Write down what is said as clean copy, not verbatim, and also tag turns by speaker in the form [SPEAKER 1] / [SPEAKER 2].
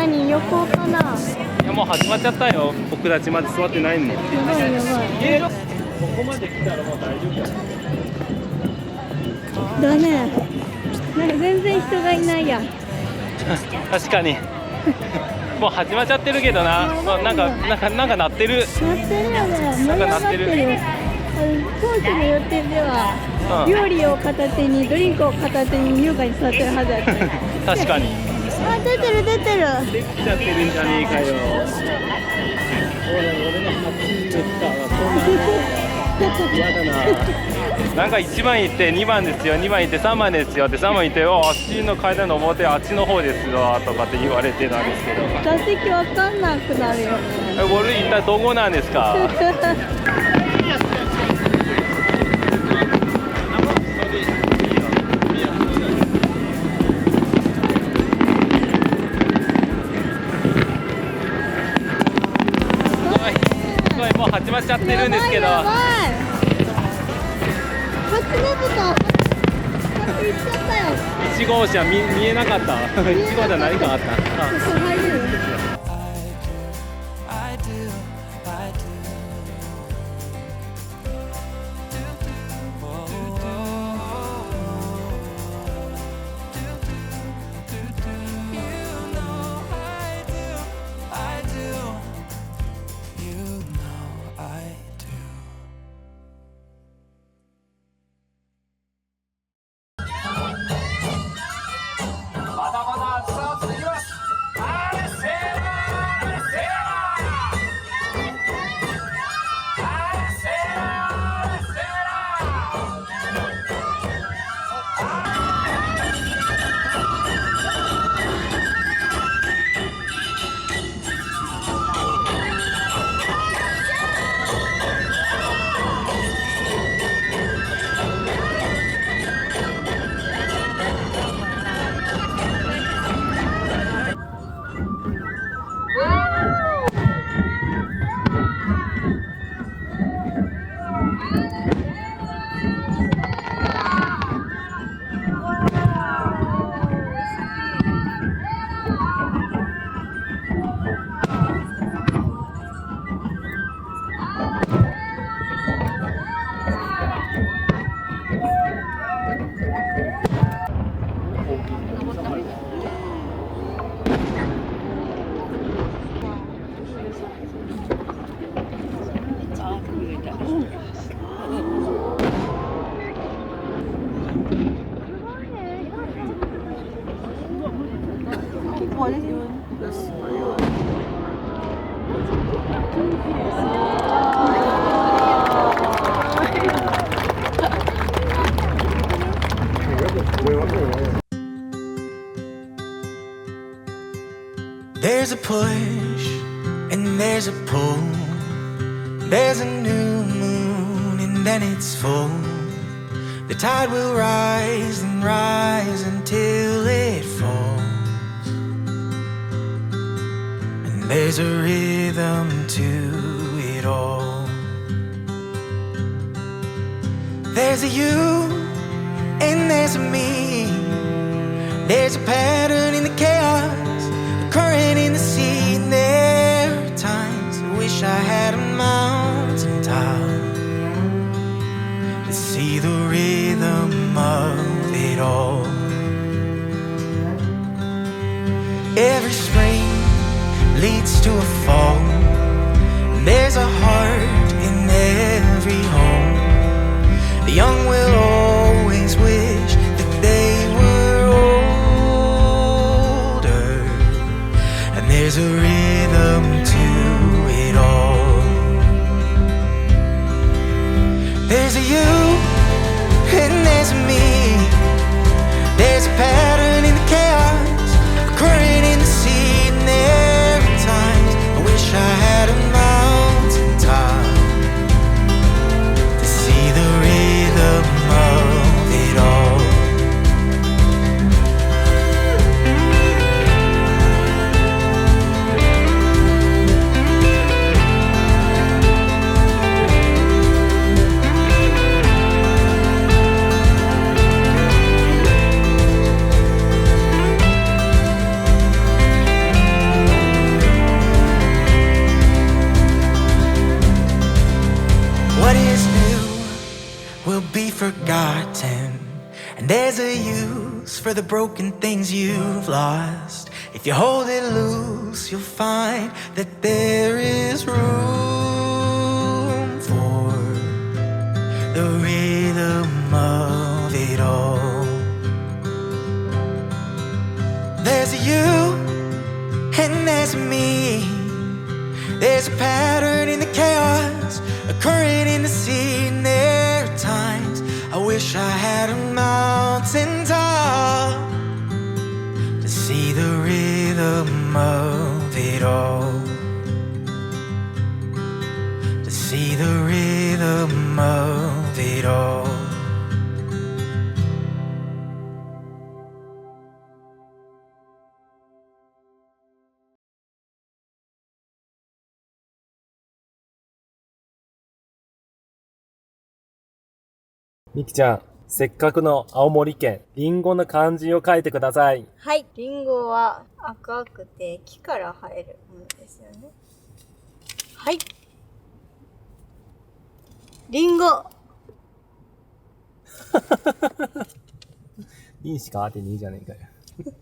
[SPEAKER 1] 何横かな。
[SPEAKER 2] いやもう始まっちゃったよ。僕たちまで座ってないのに。
[SPEAKER 1] やばいやばい。
[SPEAKER 2] ここまで来たらもう大丈夫だ。
[SPEAKER 1] だね。なんか全然人がいないや。
[SPEAKER 2] 確かに。もう始まっちゃってるけどな。なんか鳴ってる。
[SPEAKER 1] 鳴ってるよね。盛り上がってる。当初の予定では、料理を片手にドリンクを片手に優雅に座ってるはずだった。
[SPEAKER 2] 確かに。
[SPEAKER 1] あ、出てる出てる。
[SPEAKER 2] できちゃってるんじゃねえかよ。俺の8ですか。嫌だな。なんか1番行って2番ですよ、2番行って3番ですよって3番行ってあっちの階段の表あっちの方ですわとかって言われてたんですけど。
[SPEAKER 1] 座席わかんなくなるよね。
[SPEAKER 2] これ一体どこなんですか。もう始まっちゃってるんですけど。
[SPEAKER 1] やばい。初ねぶた。行っちゃったよ。
[SPEAKER 2] 1号車見えなかった。1号車何かあった。
[SPEAKER 1] ここ入れる。
[SPEAKER 3] There's a push and there's a pull. There's a new moon and then it's full. The tide will rise and rise until it falls. And there's a rhythm to it all. There's a you and there's a me. There's a pattern in the chaos, a current in the sea. And there are times I wish I had a mountain top to see the rhythm of it all. Every spring leads to a fall. There's a heart in every home. The young will always wish that they were older. And there's a rhythm to it all. There's a you forgotten, and there's a use for the broken things you've lost. If you hold it loose, you'll find that there is room for the rhythm of it all. There's a you and there's a me. There's a pattern in the chaos, a current in the sea, and there are times I wish I had a mountain top to see the rhythm of it all, to see the rhythm of it all.
[SPEAKER 2] みきちゃん、せっかくの青森県、リンゴの漢字を書いてください。
[SPEAKER 1] はい。リンゴは赤くて木から生えるものですよね。はい。リンゴ。
[SPEAKER 2] リンしか当てにいいじゃねえかよ。